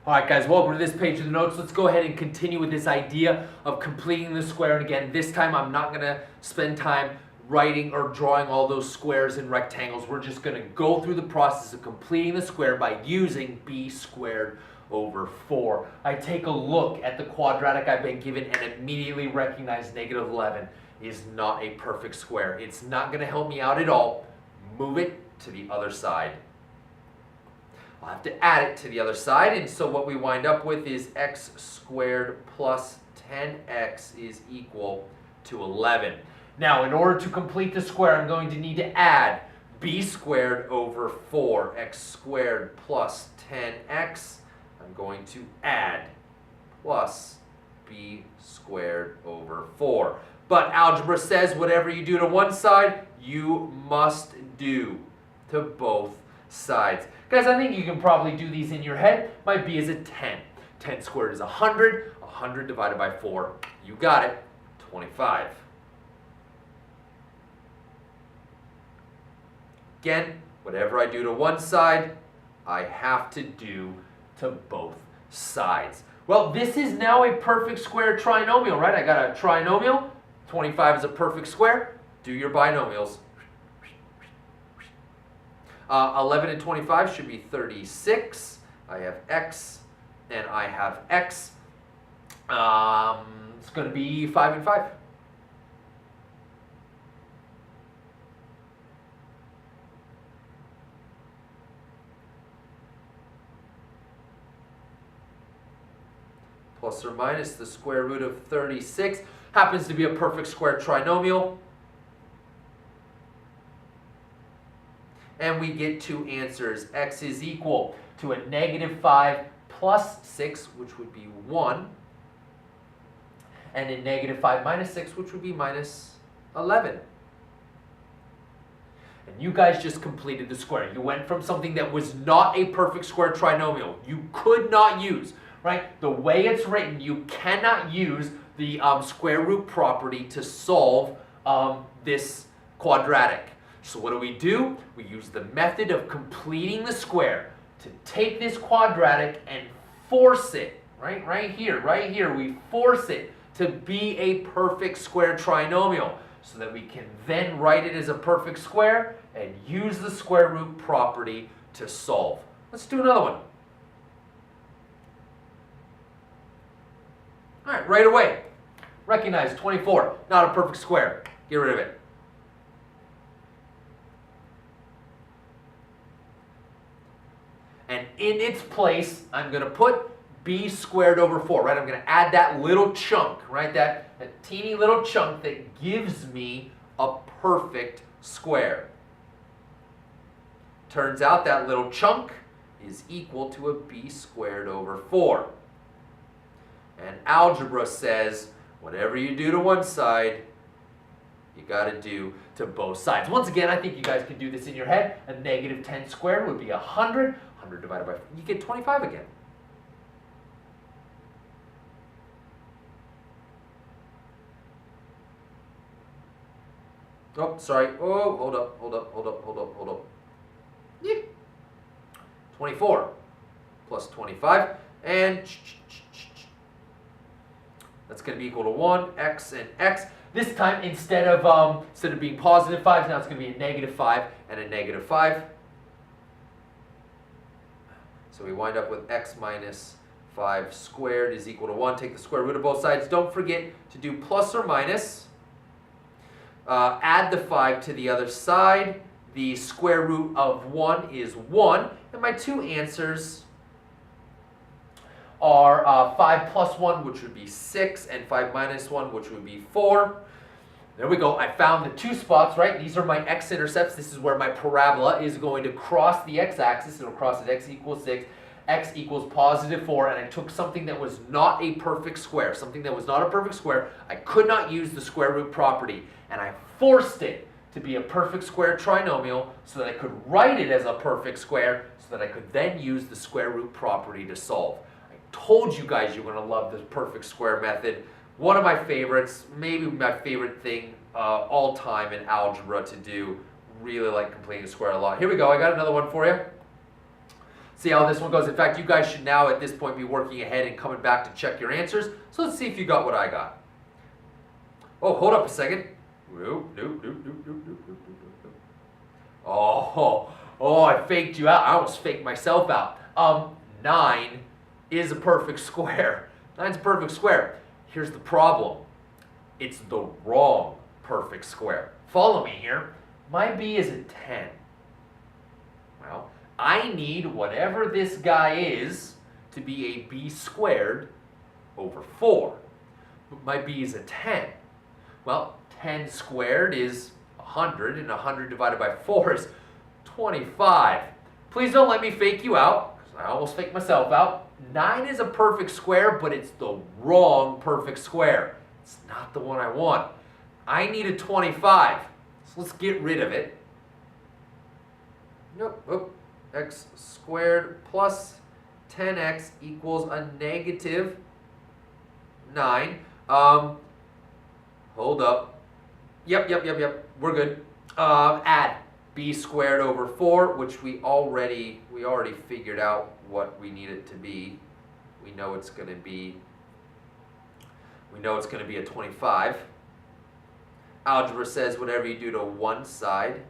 Alright guys, welcome to this page of the notes. Let's go ahead and continue with this idea of completing the square. And again, this time I'm not going to spend time writing or drawing all those squares and rectangles. We're just going to go through the process of completing the square by using b squared over 4. I take a look at the quadratic I've been given and immediately recognize negative 11 is not a perfect square. It's not going to help me out at all. Move it to the other side. I'll have to add it to the other side, and so what we wind up with is x squared plus 10x is equal to 11. Now, in order to complete the square, I'm going to need to add b squared over 4, x squared plus 10x. I'm going to add plus b squared over 4. But algebra says whatever you do to one side, you must do to both sides. Guys, I think you can probably do these in your head. My b is a 10. 10 squared is 100. 100 divided by 4. You got it. 25. Again, whatever I do to one side, I have to do to both sides. Well, this is now a perfect square trinomial, right? I got a trinomial. 25 is a perfect square. Do your binomials. 11 and 25 should be 36. I have x, and I have x. It's going to be 5 and 5. Plus or minus the square root of 36 happens to be a perfect square trinomial. And we get two answers. X is equal to a negative 5 plus 6, which would be 1. And a negative 5 minus 6, which would be minus 11. And you guys just completed the square. You went from something that was not a perfect square trinomial. You could not use, right? The way it's written, you cannot use the square root property to solve this quadratic. So what do? We use the method of completing the square to take this quadratic and force it, right here, we force it to be a perfect square trinomial so that we can then write it as a perfect square and use the square root property to solve. Let's do another one. All right, right away, recognize 24, not a perfect square. Get rid of it. And in its place, I'm going to put b squared over 4, right? I'm going to add that little chunk, right? That teeny little chunk that gives me a perfect square. Turns out that little chunk is equal to a b squared over 4. And algebra says whatever you do to one side, you got to do to both sides. Once again, I think you guys can do this in your head. A negative 10 squared would be 100. 100 divided by 4. You get 25 again. Oh, sorry. Oh, hold up. Yeah. 24 plus 25. And that's going to be equal to 1, x and x. This time, instead of being positive 5, now it's going to be a negative 5 and a negative 5. So we wind up with x minus 5 squared is equal to 1. Take the square root of both sides. Don't forget to do plus or minus. Add the 5 to the other side. The square root of 1 is 1. And my two answers are 5 plus 1, which would be 6, and 5 minus 1, which would be 4. There we go. I found the two spots, right? These are my x-intercepts. This is where my parabola is going to cross the x-axis. It'll cross at x equals 6, x equals positive 4, and I took something that was not a perfect square. Something that was not a perfect square. I could not use the square root property, and I forced it to be a perfect square trinomial so that I could write it as a perfect square so that I could then use the square root property to solve. I told you guys you're going to love this perfect square method. One of my favorites, maybe my favorite thing all time in algebra to do. Really like completing a square a lot. Here we go. I got another one for you. see how this one goes. In fact, you guys should now at this point be working ahead and coming back to check your answers. So let's see if you got what I got. Oh, hold up a second. Oh, I faked you out. I almost faked myself out. 9 is a perfect square. 9's a perfect square. Here's the problem. It's the wrong perfect square. Follow me here. My b is a 10. Well, I need whatever this guy is to be a b squared over 4. But my b is a 10. Well, 10 squared is 100, and 100 divided by 4 is 25. Please don't let me fake you out, because I almost faked myself out. 9 is a perfect square, but it's the wrong perfect square. It's not the one I want. I need a 25, so let's get rid of it. X squared plus 10x equals a negative 9. Hold up. Yep. We're good. Add b squared over 4, which we already figured out what we need it to be. We know it's going to be a 25. Algebra says whatever you do to one side,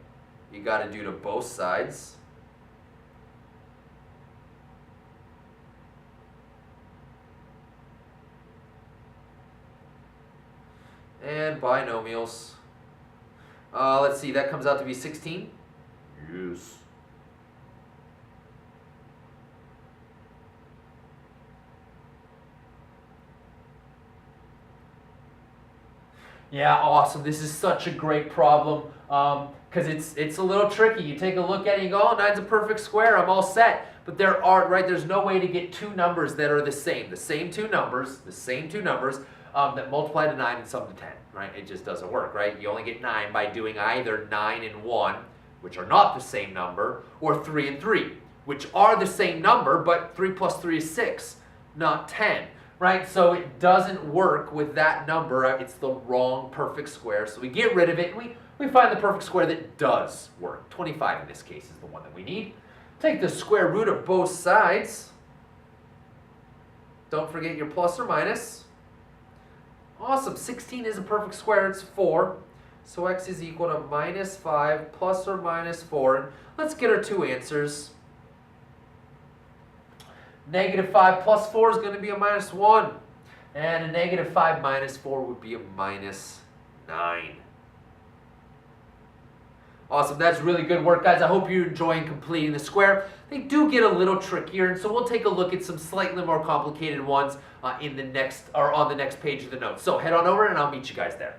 you got to do to both sides. And binomials. Let's see, that comes out to be 16. Yes. Yeah, awesome. This is such a great problem because it's a little tricky. You take a look at it and you go, oh, 9's a perfect square. I'm all set. But there's no way to get two numbers that are the same two numbers that multiply to 9 and sum to 10, right? It just doesn't work, right? You only get 9 by doing either 9 and 1, which are not the same number, or 3 and 3, which are the same number, but 3 plus 3 is 6, not 10, right? So it doesn't work with that number. It's the wrong perfect square, so we get rid of it, and we find the perfect square that does work. 25 in this case is the one that we need. Take the square root of both sides. Don't forget your plus or minus. Awesome, 16 is a perfect square, it's 4. So x is equal to minus 5 plus or minus 4. And let's get our two answers. Negative 5 plus 4 is going to be a minus 1. And a negative 5 minus 4 would be a minus 9. Awesome, that's really good work, guys. I hope you're enjoying completing the square. They do get a little trickier, and so we'll take a look at some slightly more complicated ones on the next page of the notes. So head on over and I'll meet you guys there.